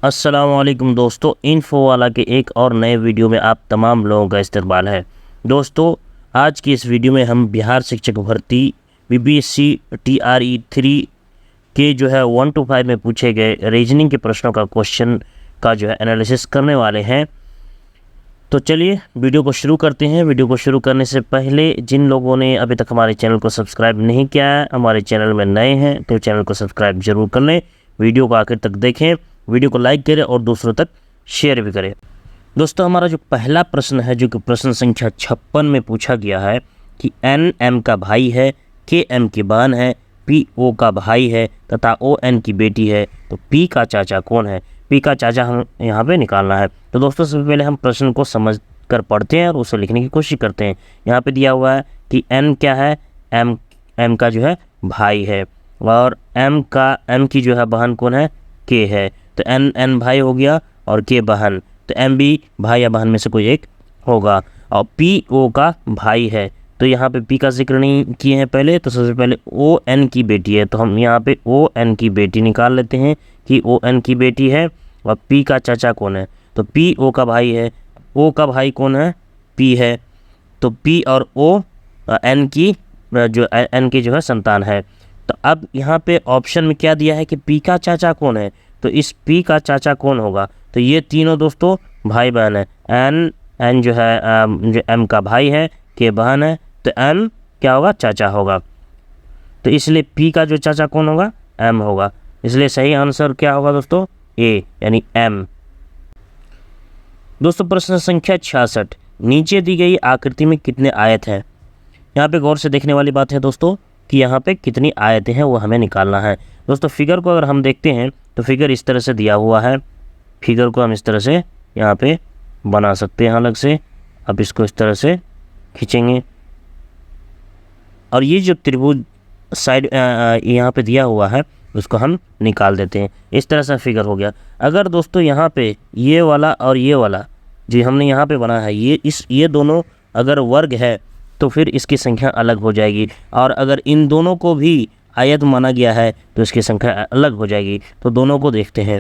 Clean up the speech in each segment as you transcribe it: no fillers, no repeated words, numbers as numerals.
अस्सलामुअलैकुम दोस्तों, इन्फो वाला के एक और नए वीडियो में आप तमाम लोगों का इस्तकबाल है। दोस्तों, आज की इस वीडियो में हम बिहार शिक्षक भर्ती बीबीएससी TRE 3 के जो है 1 to 5 में पूछे गए रीजनिंग के प्रश्नों का क्वेश्चन का जो है एनालिसिस करने वाले हैं। तो चलिए वीडियो को शुरू करते हैं। वीडियो को शुरू करने से पहले जिन लोगों ने अभी तक हमारे चैनल को सब्सक्राइब नहीं किया है, हमारे चैनल में नए हैं तो चैनल को सब्सक्राइब जरूर कर लें। वीडियो को आखिर तक देखें, वीडियो को लाइक करें और दूसरों तक शेयर भी करें। दोस्तों, हमारा जो पहला प्रश्न है, जो कि प्रश्न संख्या 56 में पूछा गया है कि एन एम का भाई है, के एम की बहन है, पी ओ का भाई है तथा ओ एन की बेटी है, तो पी का चाचा कौन है। पी का चाचा हम यहाँ पे निकालना है। तो दोस्तों, सबसे पहले हम प्रश्न को समझ कर पढ़ते हैं और उसे लिखने की कोशिश करते हैं। यहाँ पे दिया हुआ है कि एन क्या है, एम का जो है भाई है, और एम की जो है बहन कौन है, के है। तो एन भाई हो गया और के बहन, तो एम भी भाई या बहन में से कोई एक होगा। और पी ओ का भाई है, तो यहाँ पे पी का जिक्र नहीं किए हैं पहले, तो सबसे पहले ओ एन की बेटी है, तो हम यहाँ पे ओ एन की बेटी निकाल लेते हैं कि ओ एन की बेटी है। और पी का चाचा कौन है, तो पी ओ का भाई है। ओ का भाई कौन है, पी है, तो पी और ओ एन की जो है संतान है। तो अब यहाँ पे ऑप्शन में क्या दिया है कि पी का चाचा कौन है, तो इस पी का चाचा कौन होगा, तो ये तीनों दोस्तों भाई बहन है। एन जो है जो एम का भाई है, के बहन है, तो एम क्या होगा, चाचा होगा। तो इसलिए पी का जो चाचा कौन होगा, एम होगा। इसलिए सही आंसर क्या होगा दोस्तों, ए यानी एम। दोस्तों, प्रश्न संख्या 66, नीचे दी गई आकृति में कितने आयत हैं। यहाँ पे गौर से देखने वाली बात है दोस्तों कि यहाँ पे कितनी आयतें हैं वो हमें निकालना है। दोस्तों, फिगर को अगर हम देखते हैं तो फिगर इस तरह से दिया हुआ है। फिगर को हम इस तरह से यहाँ पे बना सकते हैं अलग से। अब इसको इस तरह से खींचेंगे और ये जो त्रिभुज साइड यहाँ पे दिया हुआ है उसको हम निकाल देते हैं। इस तरह से फिगर हो गया। अगर दोस्तों यहाँ पे ये वाला और ये वाला जो हमने यहाँ पे बना है, ये दोनों अगर वर्ग है तो फिर इसकी संख्या अलग हो जाएगी, और अगर इन दोनों को भी आयत माना गया है तो इसकी संख्या अलग हो जाएगी। तो दोनों को देखते हैं।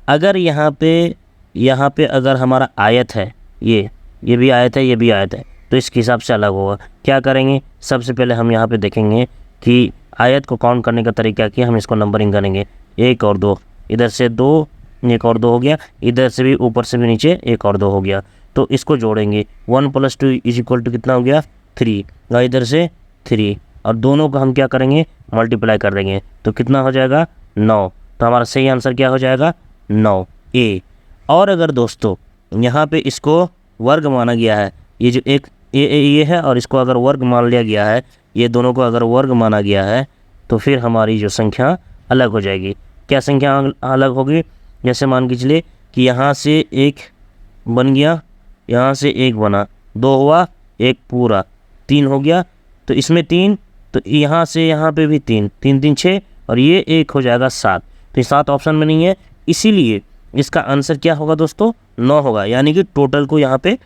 अगर यहाँ पे अगर हमारा आयत है, ये भी आयत है, ये भी आयत है, तो इसके हिसाब से अलग होगा। क्या करेंगे, सबसे पहले हम यहाँ पे देखेंगे कि आयत को काउंट करने का तरीका क्या, हम इसको नंबरिंग करेंगे 1 और 2, इधर से 2, 1 और 2 हो गया, इधर से भी ऊपर से भी नीचे 1 और 2 हो गया। तो इसको जोड़ेंगे, 1 + 2 = कितना हो गया, 3, और इधर से 3, और दोनों को हम क्या करेंगे, मल्टीप्लाई कर देंगे, तो कितना हो जाएगा, 9। तो हमारा सही आंसर क्या हो जाएगा, 9 ए। और अगर दोस्तों यहाँ पे इसको वर्ग माना गया है, ये जो एक ये है, और इसको अगर वर्ग मान लिया गया है, ये दोनों को अगर वर्ग माना गया है, तो फिर हमारी जो संख्या अलग हो जाएगी। क्या संख्या अलग होगी, जैसे मान के चलिए कि यहाँ से 1 बन गया, यहाँ से 1 बना, 2 हुआ, 1 पूरा, 3 हो गया, तो इसमें 3, तो यहाँ से यहाँ पे भी 3, 3 3 6, और ये 1 हो जाएगा 7। तो ये 7 ऑप्शन में नहीं है, इसीलिए इसका आंसर क्या होगा दोस्तों, 9 होगा। यानी कि टोटल को यहाँ पे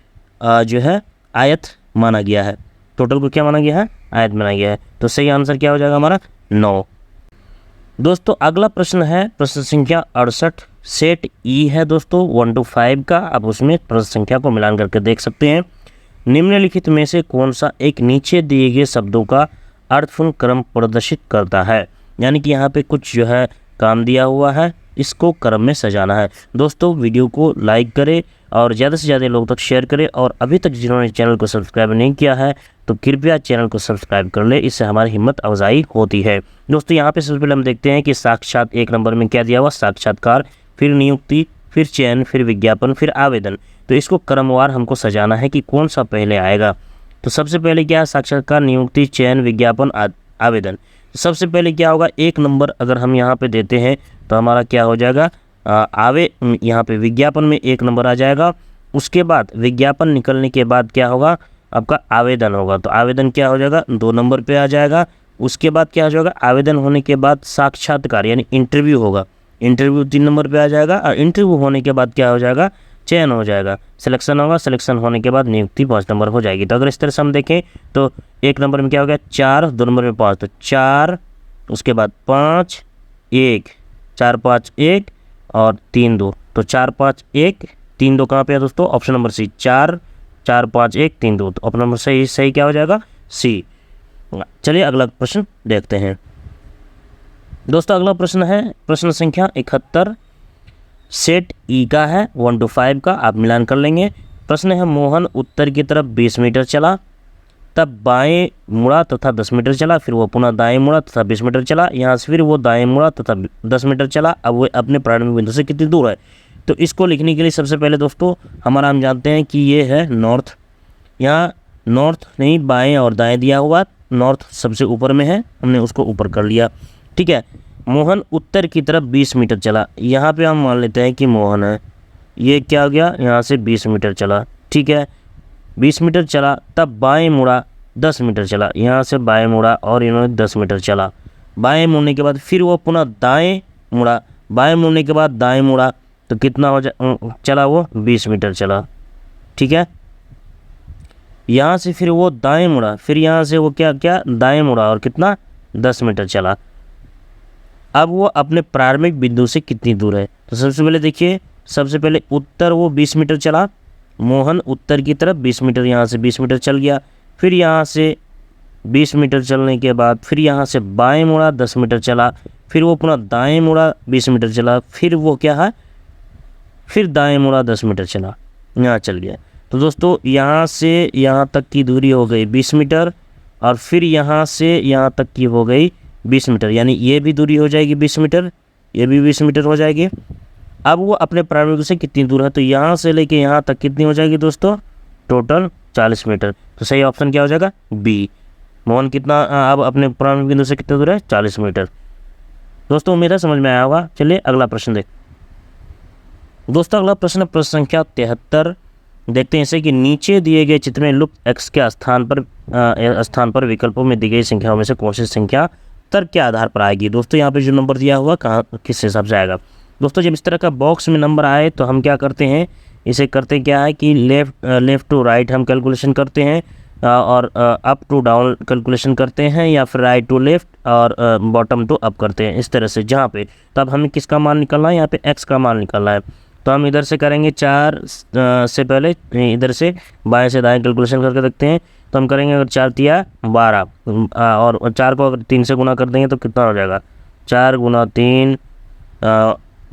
जो है आयत माना गया है। टोटल को क्या माना गया है, आयत माना गया है। तो सही आंसर क्या हो जाएगा हमारा, 9। दोस्तों, अगला प्रश्न है प्रश्न संख्या 68, सेट ई है दोस्तों 1 to 5 का। आप उसमें प्रश्न संख्या को मिलान करके देख सकते हैं। निम्नलिखित में से कौन सा एक नीचे दिए गए शब्दों का अर्थपूर्ण क्रम प्रदर्शित करता है। यानी कि यहाँ पे कुछ जो है काम दिया हुआ है, इसको क्रम में सजाना है। दोस्तों, वीडियो को लाइक करें और ज़्यादा से ज़्यादा लोगों तक शेयर करें, और अभी तक जिन्होंने चैनल को सब्सक्राइब नहीं किया है तो कृपया चैनल को सब्सक्राइब कर ले, इससे हमारी हिम्मत अफजाई होती है। दोस्तों, यहाँ पे सबसे पहले हम देखते हैं कि साक्षात 1 नंबर में क्या दिया हुआ, साक्षात्कार, फिर नियुक्ति, फिर चयन, फिर विज्ञापन, फिर आवेदन। तो इसको क्रमवार हमको सजाना है कि कौन सा पहले आएगा। तो सबसे पहले क्या है, साक्षात्कार, नियुक्ति, चयन, विज्ञापन, आवेदन। सबसे पहले क्या होगा, 1 नंबर अगर हम यहाँ पे देते हैं तो हमारा क्या हो जाएगा, यहाँ पे विज्ञापन में 1 नंबर आ जाएगा। उसके बाद विज्ञापन निकलने के बाद क्या होगा, आपका आवेदन होगा, तो आवेदन क्या हो जाएगा, 2 नंबर पे आ जाएगा। उसके बाद क्या हो जाएगा, आवेदन होने के बाद साक्षात्कार यानी इंटरव्यू होगा, इंटरव्यू 3 नंबर पे आ जाएगा। और इंटरव्यू होने के बाद क्या हो जाएगा, चयन हो जाएगा, सिलेक्शन होगा, सिलेक्शन होने के बाद नियुक्ति 5 नंबर हो जाएगी। तो अगर इस तरह से हम देखें तो 1 नंबर में क्या हो गया, 4, 2 नंबर में 5, तो 4, उसके बाद 5, 1, 4 5 1, और 3 2, तो 4 5 1 3 2 कहाँ पे है दोस्तों? ऑप्शन नंबर सी, 4 4 5 1 3 2, तो ऑप्शन नंबर सही क्या हो जाएगा? सी। चलिए अगला प्रश्न देखते हैं दोस्तों। अगला प्रश्न है प्रश्न संख्या 71, सेट ई का है 1 to 5 का, आप मिलान कर लेंगे। प्रश्न है मोहन उत्तर की तरफ 20 मीटर चला, तब बाएं मुड़ा तथा 10 मीटर चला, फिर वो पुनः दाएं मुड़ा तथा 20 मीटर चला, यहाँ से फिर वो दाएं मुड़ा तथा 10 मीटर चला। अब वो अपने प्रारंभिक बिंदु से कितनी दूर है? तो इसको लिखने के लिए सबसे पहले दोस्तों हमारा हम जानते हैं कि ये है नॉर्थ। यहाँ नॉर्थ नहीं बाएं और दाएं दिया हुआ, नॉर्थ सबसे ऊपर में है, हमने उसको ऊपर कर लिया। ठीक है, मोहन उत्तर की तरफ 20 मीटर चला, यहाँ पे हम मान लेते हैं कि मोहन है, ये क्या हो गया? यहाँ से 20 मीटर चला। ठीक है, 20 मीटर चला, तब बाएं मुड़ा 10 मीटर चला, यहाँ से बाएं मुड़ा और इन्होंने 10 मीटर चला। बाएं मुड़ने के बाद फिर वो पुनः दाएं मुड़ा, बाएं मुड़ने के बाद दाएं मुड़ा, तो कितना हो चला? वो 20 मीटर चला। ठीक है, यहाँ से फिर वो दाएं मुड़ा, फिर यहाँ से वो क्या दाएं मुड़ा और कितना? 10 मीटर चला। अब वो अपने प्रारंभिक बिंदु से कितनी दूर है? तो सबसे पहले देखिए, सबसे पहले उत्तर वो 20 मीटर चला, मोहन उत्तर की तरफ 20 मीटर, यहाँ से 20 मीटर चल गया, फिर यहाँ से 20 मीटर चलने के बाद फिर यहाँ से बाएं मुड़ा 10 मीटर चला, फिर वो पुनः दाएं मुड़ा 20 मीटर चला, फिर वो क्या है? फिर दाएं मुड़ा 10 मीटर चला, यहाँ चल गया। तो दोस्तों यहाँ से यहाँ तक की दूरी हो गई 20 मीटर, और फिर यहाँ से यहाँ तक की हो गई 20 मीटर, यानी ये भी दूरी हो जाएगी 20 मीटर, ये भी 20 मीटर हो जाएगी। अब वो अपने प्रारंभिक से कितनी दूर है? तो यहाँ से लेके यहाँ तक कितनी हो जाएगी दोस्तों? Total 40 metre. तो सही ऑप्शन क्या हो जाएगा? बी। मोहन कितना अब अपने प्रारंभिक बिंदु से कितनी दूर है? 40 मीटर। दोस्तों उम्मीद है समझ में आया होगा। चलिए अगला प्रश्न देख दोस्तों। अगला प्रश्न प्रश्न संख्या 73 देखते हैं इसे कि नीचे दिए गए चित्र में लुप्त x के स्थान पर विकल्पों में दी गई संख्याओं में से कौन सी संख्या तर्क के आधार पर आएगी? दोस्तों यहाँ पे जो नंबर दिया हुआ कहाँ किस हिसाब से आएगा? दोस्तों जब इस तरह का बॉक्स में नंबर आए तो हम क्या करते हैं, इसे करते क्या है कि लेफ़्ट टू राइट हम कैलकुलेशन करते हैं, और अप टू डाउन कैलकुलेशन करते हैं, या फिर राइट टू लेफ़्ट और बॉटम टू अप करते हैं, इस तरह से। जहाँ पे तो अब हमें किसका मान निकालना है? यहाँ पे x का मान निकालना है। तो हम इधर से करेंगे 4 से पहले इधर से बाएं से दाएं कैलकुलेशन करके देखते हैं। तो हम करेंगे अगर 4 तिया 12, और 4 को अगर 3 से गुना कर देंगे तो कितना हो जाएगा? 4 गुना 3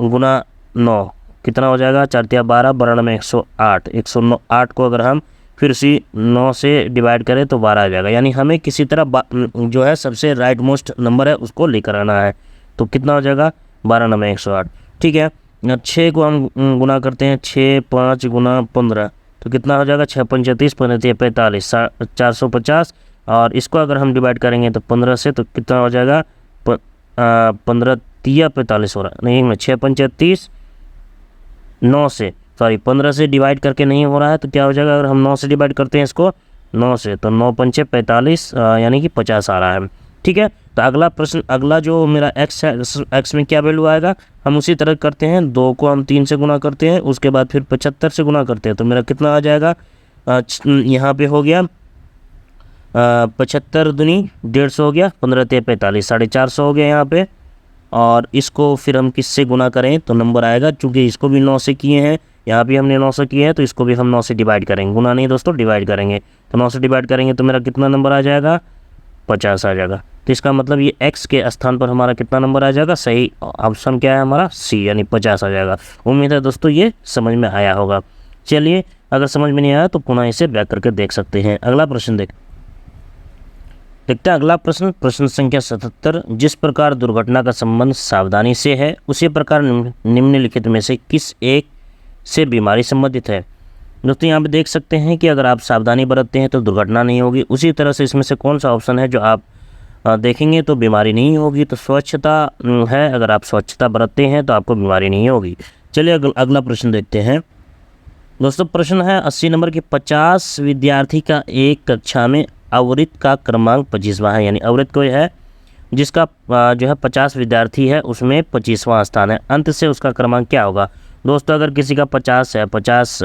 गुना 9 कितना हो जाएगा? 4 तिया 12, 12 में 108, 108 को अगर हम फिर उसी 9 से डिवाइड करें तो 12 आ जाएगा। यानी हमें किसी तरह जो है सबसे राइट मोस्ट नंबर है उसको लेकर आना है। तो कितना हो जाएगा? 12 9 में 108। ठीक है, 6 को हम गुना करते हैं, 6 5 गुना 15, तो कितना हो जाएगा? 6 5 30, 15 45, 450। और इसको अगर हम डिवाइड करेंगे तो 15 से, तो कितना हो जाएगा? 15 तिया 45 हो रहा है, नहीं 6 5 30, 9 से 15 से डिवाइड करके नहीं हो रहा है, तो क्या हो जाएगा? अगर हम 9 से डिवाइड करते हैं इसको 9 से, तो 9 5 45, यानी कि 50 आ रहा है। ठीक है, तो अगला प्रश्न, अगला जो मेरा x है, x में क्या वैल्यू आएगा? हम उसी तरह करते हैं, 2 को हम 3 से गुना करते हैं, उसके बाद फिर 75 से गुना करते हैं, तो मेरा कितना आ जाएगा? यहाँ पे हो गया 75 दूनी 150 हो गया, 15 तिया 45, 450 हो गया यहाँ पे। और इसको फिर हम किससे गुना करें तो नंबर आएगा, चूँकि इसको भी 9 से किए हैं, यहाँ भी हमने 9 से किए हैं, तो इसको भी हम 9 से डिवाइड करेंगे, गुना नहीं दोस्तों डिवाइड करेंगे। तो 9 से डिवाइड करेंगे तो मेरा कितना नंबर आ जाएगा? 50 आ जाएगा। तो इसका मतलब ये x के स्थान पर हमारा कितना नंबर आ जाएगा? सही ऑप्शन क्या है हमारा? सी, यानी 50 आ जाएगा। उम्मीद है दोस्तों ये समझ में आया होगा। चलिए अगर समझ में नहीं आया तो पुनः इसे बैक करके देख सकते हैं। अगला प्रश्न देखते हैं। अगला प्रश्न प्रश्न संख्या 77, जिस प्रकार दुर्घटना का संबंध सावधानी से है उसी प्रकार निम्नलिखित में से किस एक से बीमारी संबंधित है? दोस्तों यहाँ पे देख सकते हैं कि अगर आप सावधानी बरतते हैं तो दुर्घटना नहीं होगी, उसी तरह से इसमें से कौन सा ऑप्शन है जो आप देखेंगे तो बीमारी नहीं होगी? तो स्वच्छता है, अगर आप स्वच्छता बरतते हैं तो आपको बीमारी नहीं होगी। चलिए अगला प्रश्न देखते हैं दोस्तों। प्रश्न है 80 नंबर के 50 विद्यार्थी का एक कक्षा में अवृत्त का क्रमांक 25वां है, यानी अवृत्त कोई है जिसका जो है 50 विद्यार्थी है उसमें 25वां स्थान है, अंत से उसका क्रमांक क्या होगा? दोस्तों अगर किसी का 50 है, 50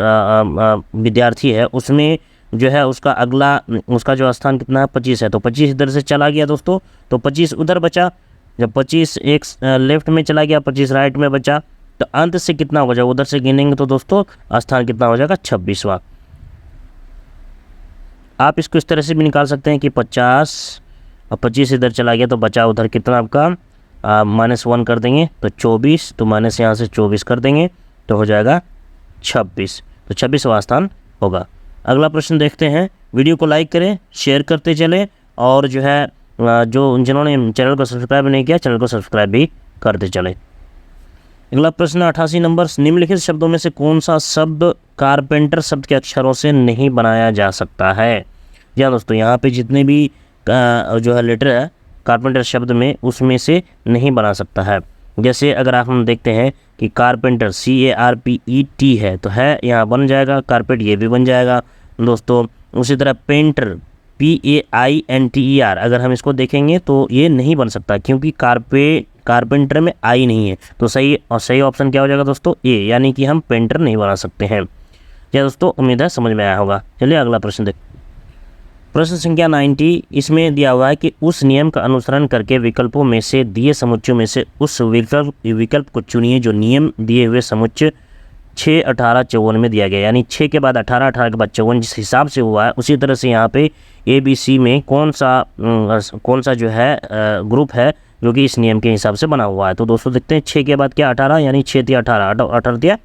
विद्यार्थी है, उसमें जो है उसका अगला उसका जो स्थान कितना है? 25 है, तो 25 इधर से चला गया दोस्तों, तो 25 उधर बचा। जब 25 एक लेफ्ट में चला गया, 25 राइट में बचा, तो अंत से कितना हो जाएगा, उधर से गिनेंगे तो दोस्तों स्थान कितना हो जाएगा 26वां। आप इसको इस तरह से भी निकाल सकते हैं कि 50 और 25 इधर चला गया तो बचा उधर कितना आपका -1 कर देंगे तो 24, तो माइनस यहाँ से 24 कर देंगे तो हो जाएगा 26, तो 26वां स्थान होगा। अगला प्रश्न देखते हैं। वीडियो को लाइक करें, शेयर करते चलें और जो है जिन्होंने चैनल को सब्सक्राइब नहीं किया चैनल को सब्सक्राइब भी करते चले। अगला प्रश्न 88 नंबर, निम्नलिखित शब्दों में से कौन सा शब्द कारपेंटर शब्द के अक्षरों से नहीं बनाया जा सकता है। जी हाँ दोस्तों, यहाँ पे जितने भी जो है लेटर है कारपेंटर शब्द में उसमें से नहीं बना सकता है। जैसे अगर हम देखते हैं कि कारपेंटर CARPET है तो है यहाँ बन जाएगा, कारपेट ये भी बन जाएगा दोस्तों। उसी तरह पेंटर PAINTER अगर हम इसको देखेंगे तो ये नहीं बन सकता क्योंकि कारपेंटर में आई नहीं है, तो सही ऑप्शन क्या हो जाएगा दोस्तों ए, यानी कि हम पेंटर नहीं बना सकते हैं। क्या दोस्तों, उम्मीद है समझ में आया होगा। चलिए अगला प्रश्न देख। प्रश्न संख्या 90, इसमें दिया हुआ है कि उस नियम का अनुसरण करके विकल्पों में से दिए समुच्चयों में से उस विकल्प को चुनिए जो नियम दिए हुए समुच्चय 6, 18, 54 में दिया गया, यानी 6 के बाद 18, 18 के बाद 54 जिस हिसाब से हुआ है उसी तरह से यहाँ पे ABC में कौन सा जो है ग्रुप है जो कि इस नियम के हिसाब से बना हुआ है। तो दोस्तों देखते हैं 6 के बाद क्या 18, यानी 6 × 18, 18 ×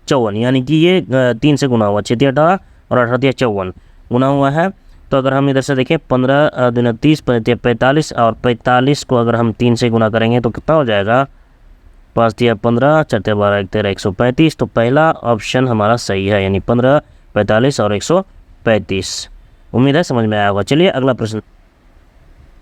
54, यानी कि ये 3 से गुना हुआ, 6 × 18 और 18 × 54 गुना हुआ है। तो अगर हम इधर से देखें 15 दूनी 30, 45 और 45 को अगर हम 3 से गुना करेंगे तो कितना हो जाएगा, 5 × 15, 4 × 12, 1 × 135। तो पहला ऑप्शन हमारा सही है, यानी 15, 45 और 135। उम्मीद है समझ में आया होगा। चलिए अगला प्रश्न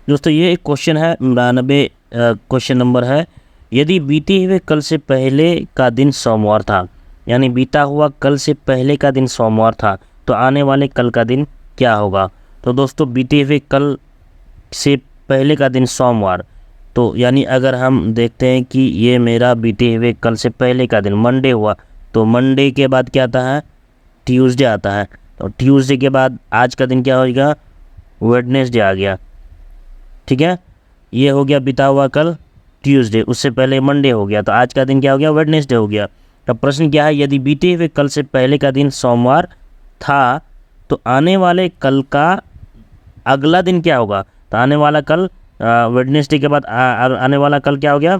दोस्तों, ये एक क्वेश्चन है 99 क्वेश्चन नंबर है। यदि बीते हुए कल से पहले का दिन सोमवार था, यानी बीता हुआ कल से पहले का दिन सोमवार था, तो आने वाले कल का दिन क्या होगा। तो दोस्तों बीते हुए कल से पहले का दिन सोमवार, तो यानी अगर हम देखते हैं कि ये मेरा बीते हुए कल से पहले का दिन मंडे हुआ, तो मंडे के बाद क्या आता है, ट्यूसडे आता है। तो ट्यूसडे के बाद आज का दिन क्या होगा, वेडनेसडे आ गया। ठीक है, ये हो गया बीता हुआ कल ट्यूसडे, उससे पहले मंडे हो गया, तो आज का दिन क्या हो गया, वेडनेसडे हो गया। तो प्रश्न क्या है, यदि बीते हुए कल से पहले का दिन सोमवार था तो आने वाले कल का अगला दिन क्या होगा। तो आने वाला कल वेडनेसडे के बाद आने वाला कल क्या हो गया,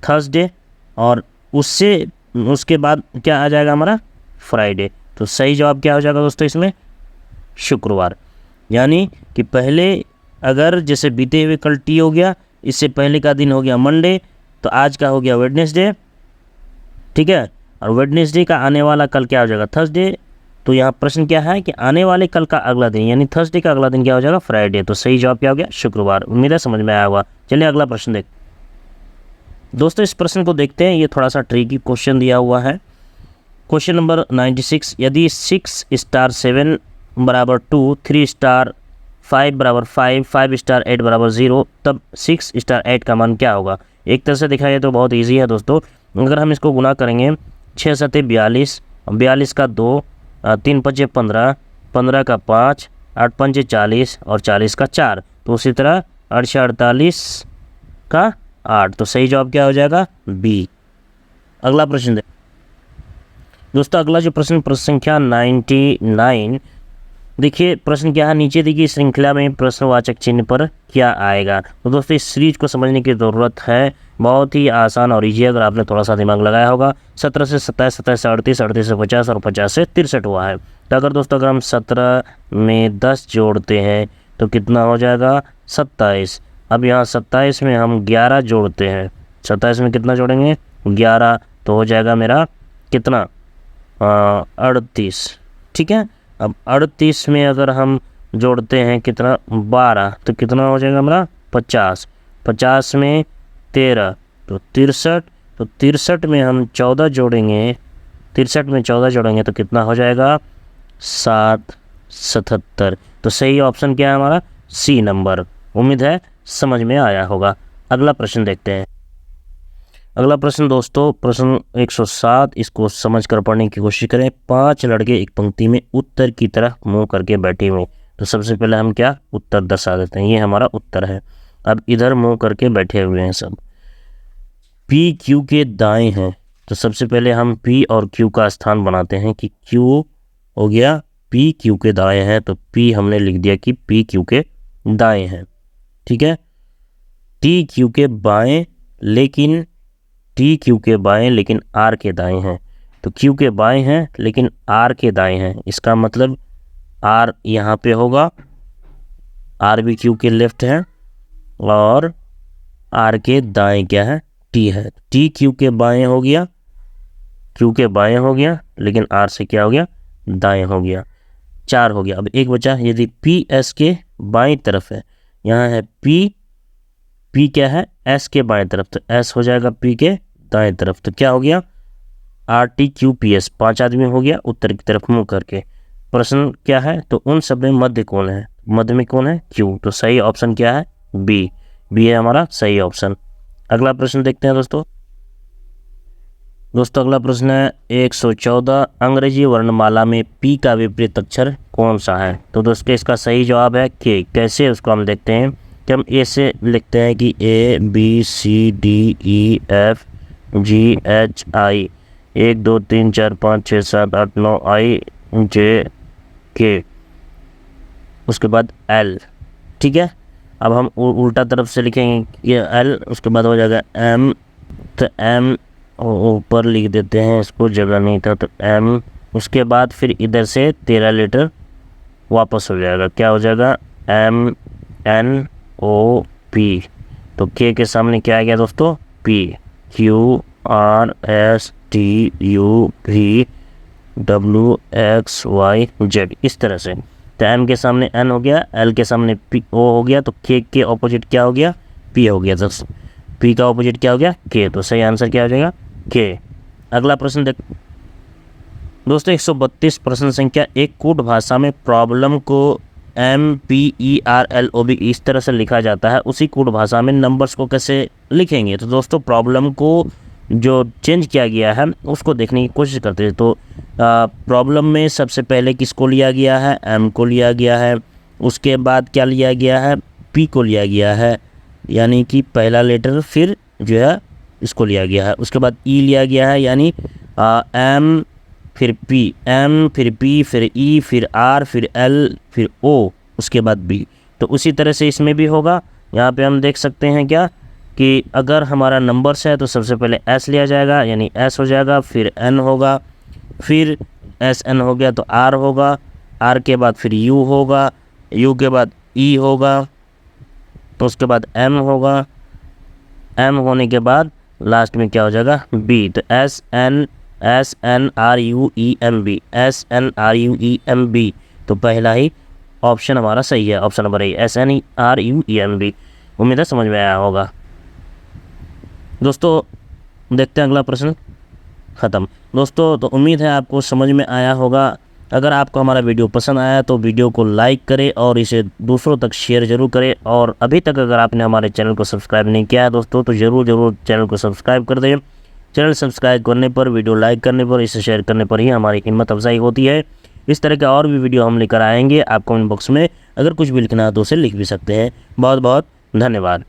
थर्सडे, और उसके बाद क्या आ जाएगा हमारा, फ्राइडे। तो सही जवाब क्या हो जाएगा दोस्तों इसमें, शुक्रवार। यानी कि पहले अगर जैसे बीते हुए कल टी हो गया, इससे पहले का दिन हो गया मंडे, तो आज का हो गया वेडनेसडे। ठीक है, और वेडनेसडे का आने वाला कल क्या हो जाएगा, थर्सडे। तो यहाँ प्रश्न क्या है कि आने वाले कल का अगला दिन, यानी थर्सडे का अगला दिन क्या हो जाएगा, फ्राइडे। तो सही जवाब क्या हो गया, शुक्रवार। उम्मीद है समझ में आया होगा। चलिए अगला प्रश्न देख दोस्तों, इस प्रश्न को देखते हैं। ये थोड़ा सा ट्रिकी क्वेश्चन दिया हुआ है। क्वेश्चन नंबर 96, यदि 6 * 7 = 2, 3 * 5 = 5, 5 * 8 = 0, तब 6 * 8 का मान क्या होगा। एक तरह से देखा जाए तो बहुत ईजी है दोस्तों। अगर हम इसको गुना करेंगे 6 × 7 = 42, 42 का 2, 3 × 5 = 15, 15 का 5, 8 × 5 = 40 और 40 का 4। तो उसी तरह 8 × 6 = 48 का 8। तो सही जवाब क्या हो जाएगा, बी। अगला प्रश्न देख दोस्तों, अगला जो प्रश्न संख्या 99। देखिए प्रश्न क्या है, नीचे दी गई श्रृंखला में प्रश्नवाचक चिन्ह पर क्या आएगा। तो दोस्तों इस सीरीज को समझने की ज़रूरत है, बहुत ही आसान और इजी, अगर आपने थोड़ा सा दिमाग लगाया होगा। 17 से 27, 27 से 38, 38 से 50 और 50 से 63 हुआ है। तो अगर दोस्तों अगर हम 17 में 10 जोड़ते हैं तो कितना हो जाएगा, 27। अब यहाँ 27 में हम 11 जोड़ते हैं, 27 में कितना जोड़ेंगे, 11, तो हो जाएगा मेरा कितना, 38। ठीक है, अब 38 में अगर हम जोड़ते हैं कितना, 12, तो कितना हो जाएगा हमारा 50। 50 में 13 तो 63, तो 63 में हम 14 जोड़ेंगे, 63 में 14 जोड़ेंगे तो कितना हो जाएगा, 7, 77। तो सही ऑप्शन क्या है हमारा, सी नंबर। उम्मीद है समझ में आया होगा। अगला प्रश्न देखते हैं। अगला प्रश्न दोस्तों प्रश्न 107, इसको समझ कर पढ़ने की कोशिश करें। 5 लड़के एक पंक्ति में उत्तर की तरफ मुंह करके बैठे हुए। तो सबसे पहले हम क्या उत्तर दर्शा देते हैं, ये हमारा उत्तर है। अब इधर मुंह करके बैठे हुए हैं सब, पी क्यू के दाएं हैं, तो सबसे पहले हम P और Q का स्थान बनाते हैं कि Q हो गया P Q के दाएं है, तो P हमने लिख दिया कि P Q के दाएं है। ठीक है, T Q के बाएं लेकिन R के दाएं हैं। तो Q के बाएं हैं लेकिन R के दाएं हैं, इसका मतलब R यहाँ पे होगा, R भी Q के लेफ्ट है और R के दाएं क्या है, T है। T Q के बाएं हो गया, Q के बाएं हो गया लेकिन R से क्या हो गया, दाएं हो गया। 4 हो गया। अब एक बचा, यदि P S के बाएं तरफ है, यहाँ है P क्या है, S के बाएं तरफ, तो S हो जाएगा P के दाएं तरफ। तो क्या हो गया, R T Q P S, 5 आदमी हो गया उत्तर की तरफ मुंह करके। प्रश्न क्या है, तो उन सब में मध्य कौन है, मध्य में कौन है, Q। तो सही ऑप्शन क्या है, बी है हमारा सही ऑप्शन। अगला प्रश्न देखते हैं दोस्तों। अगला प्रश्न है 114, अंग्रेजी वर्णमाला में P का विपरीत अक्षर कौन सा है। तो दोस्तों इसका सही जवाब है K। कैसे, उसको हम देखते हैं कि हम A से लिखते हैं कि A B C D E F G H I, 1 2 3 4 5 6 7 8 9 I J K, उसके बाद L। ठीक है, अब हम उल्टा तरफ से लिखेंगे ये L, उसके बाद हो जाएगा M, तो M ऊपर लिख देते हैं, इसको जगह नहीं था तो M, उसके बाद फिर इधर से 13 लेटर वापस हो जाएगा, क्या हो जाएगा M N O P। तो K के सामने क्या आ गया दोस्तों, P, Q R S T U V W X Y Z, इस तरह से। तो M के सामने N हो गया, L के सामने P O हो गया, तो K के ऑपोजिट क्या हो गया, P हो गया। तो P का ऑपोजिट क्या हो गया, K। तो सही आंसर क्या हो जाएगा, K। अगला प्रश्न देख दोस्तों 132 प्रश्न संख्या, एक कूट भाषा में प्रॉब्लम को MPERLOB इस तरह से लिखा जाता है, उसी कूट भाषा में नंबर्स को कैसे लिखेंगे। तो दोस्तों प्रॉब्लम को जो चेंज किया गया है उसको देखने की कोशिश करते हैं। तो प्रॉब्लम में सबसे पहले किसको लिया गया है, M को लिया गया है, उसके बाद क्या लिया गया है, P को लिया गया है, यानी कि पहला लेटर, फिर जो है इसको लिया गया है, उसके बाद E लिया गया है, यानी M फिर P, M फिर P फिर E फिर R फिर L फिर O, उसके बाद B। तो उसी तरह से इसमें भी होगा। यहाँ पे हम देख सकते हैं क्या कि अगर हमारा नंबर्स है तो सबसे पहले S लिया जाएगा, यानी S हो जाएगा, फिर N होगा, फिर SN हो गया तो R होगा, R के बाद फिर U होगा, U के बाद E होगा, तो उसके बाद M होगा, M होने के बाद लास्ट में क्या हो जाएगा, B। तो SNRUEMB, SNRUEMB, तो पहला ही ऑप्शन हमारा सही है, ऑप्शन नंबर ए SNRUEMB। उम्मीद है समझ में आया होगा। दोस्तों देखते हैं अगला प्रश्न, ख़त्म। दोस्तों तो उम्मीद है आपको समझ में आया होगा। अगर आपको हमारा वीडियो पसंद आया तो वीडियो को लाइक करें और इसे दूसरों तक शेयर जरूर करें। और अभी तक अगर आपने हमारे चैनल को सब्सक्राइब नहीं किया है दोस्तों, तो ज़रूर चैनल को सब्सक्राइब कर दें। चैनल सब्सक्राइब करने पर, वीडियो लाइक करने पर, इसे शेयर करने पर ही हमारी हिम्मत अफजाई होती है। इस तरह के और भी वीडियो हम लेकर आएंगे। आप कमेंट बॉक्स में अगर कुछ भी लिखना है तो उसे लिख भी सकते हैं। बहुत बहुत धन्यवाद।